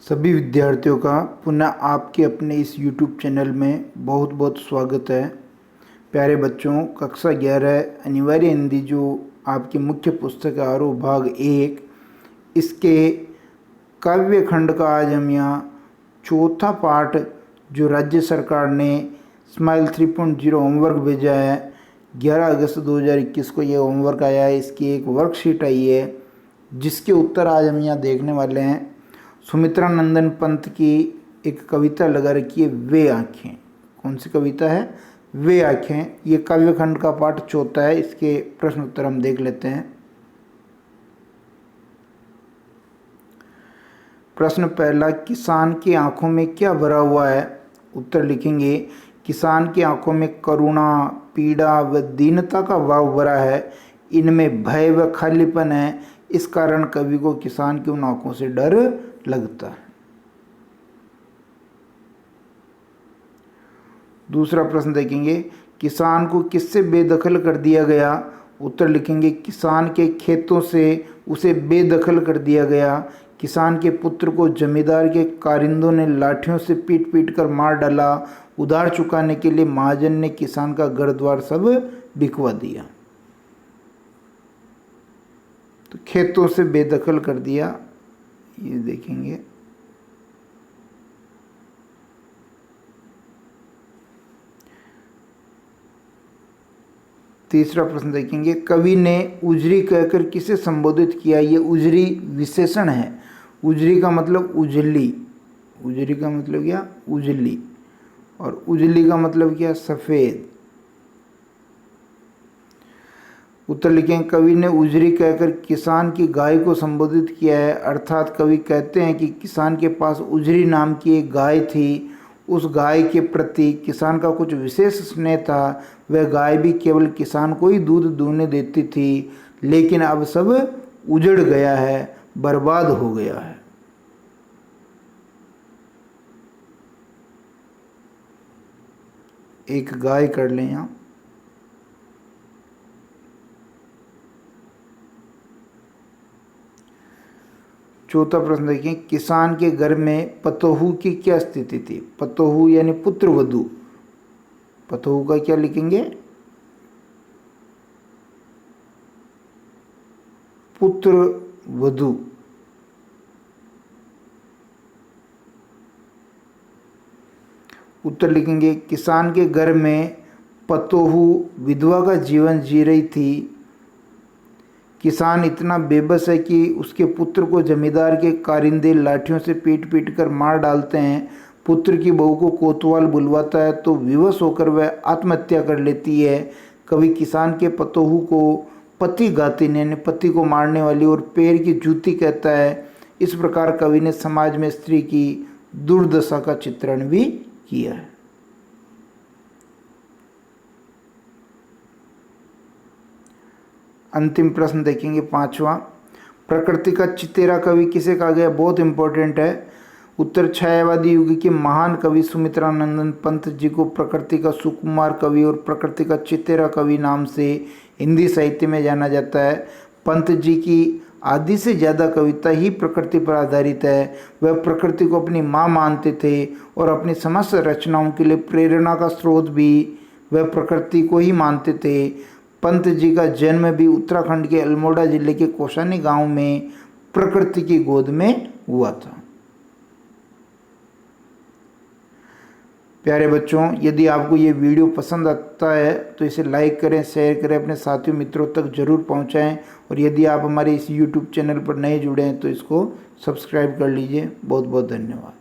सभी विद्यार्थियों का पुनः आपके अपने इस YouTube चैनल में बहुत बहुत स्वागत है। प्यारे बच्चों, कक्षा 11 अनिवार्य हिंदी जो आपकी मुख्य पुस्तक है आरोह भाग 1, इसके काव्य खंड का आज हम यहाँ चौथा पार्ट जो राज्य सरकार ने स्माइल 3.0 होमवर्क भेजा है, 11 अगस्त 2021 को ये होमवर्क आया है। इसकी एक वर्कशीट आई है जिसके उत्तर आज हम यहाँ देखने वाले हैं। सुमित्रा नंदन पंत की एक कविता लगा रखी है, वे आँखें। कौन सी कविता है? वे आँखें। ये काव्य खंड का पाठ चौथा है। इसके प्रश्न उत्तर हम देख लेते हैं। प्रश्न पहला, किसान की आंखों में क्या भरा हुआ है? उत्तर लिखेंगे, किसान की आंखों में करुणा, पीड़ा व दीनता का भाव भरा है। इनमें भय व खालीपन है। इस कारण कवि को किसान की उन आंखों से डर लगता है। दूसरा प्रश्न देखेंगे, किसान को किससे बेदखल कर दिया गया? उत्तर लिखेंगे, किसान के खेतों से उसे बेदखल कर दिया गया। किसान के पुत्र को जमींदार के कारिंदों ने लाठियों से पीट पीट कर मार डाला। उधार चुकाने के लिए महाजन ने किसान का घर द्वार सब बिकवा दिया। तो खेतों से बेदखल कर दिया, ये देखेंगे। तीसरा प्रश्न देखेंगे, कवि ने उजरी कहकर किसे संबोधित किया? ये उजरी विशेषण है। उजरी का मतलब उजली। उजरी का मतलब क्या? उजली। और उजली का मतलब क्या? सफ़ेद। उत्तर लिखें, कवि ने उजरी कहकर किसान की गाय को संबोधित किया है। अर्थात कवि कहते हैं कि किसान के पास उजरी नाम की एक गाय थी। उस गाय के प्रति किसान का कुछ विशेष स्नेह था। वह गाय भी केवल किसान को ही दूध दूहने देती थी, लेकिन अब सब उजड़ गया है, बर्बाद हो गया है। एक गाय कर लें यहाँ। चौथा प्रश्न देखिए, किसान के घर में पतोहू की क्या स्थिति थी? पतोहू यानी पुत्र वधू। पतोहू का क्या लिखेंगे? पुत्र वधू। उत्तर लिखेंगे, किसान के घर में पतोहू विधवा का जीवन जी रही थी। किसान इतना बेबस है कि उसके पुत्र को जमींदार के कारिंदे लाठियों से पीट पीट कर मार डालते हैं। पुत्र की बहू को कोतवाल बुलवाता है तो विवश होकर वह आत्महत्या कर लेती है। कवि किसान के पतोहू को पति गातिन यानी पति को मारने वाली और पैर की जूती कहता है। इस प्रकार कवि ने समाज में स्त्री की दुर्दशा का चित्रण भी किया है। अंतिम प्रश्न देखेंगे, पांचवा, प्रकृति का चितेरा कवि किसे कहा गया? बहुत इंपॉर्टेंट है। उत्तर, छायावादी युग के महान कवि सुमित्रा नंदन पंत जी को प्रकृति का सुकुमार कवि और प्रकृति का चितेरा कवि नाम से हिंदी साहित्य में जाना जाता है। पंत जी की आधी से ज़्यादा कविता ही प्रकृति पर आधारित है। वह प्रकृति को अपनी माँ मानते थे और अपनी समस्त रचनाओं के लिए प्रेरणा का स्रोत भी वह प्रकृति को ही मानते थे। पंत जी का जन्म भी उत्तराखंड के अल्मोड़ा जिले के कोसानी गांव में प्रकृति की गोद में हुआ था। प्यारे बच्चों, यदि आपको ये वीडियो पसंद आता है तो इसे लाइक करें, शेयर करें, अपने साथियों मित्रों तक जरूर पहुंचाएं। और यदि आप हमारे इस YouTube चैनल पर नए जुड़े हैं तो इसको सब्सक्राइब कर लीजिए। बहुत बहुत धन्यवाद।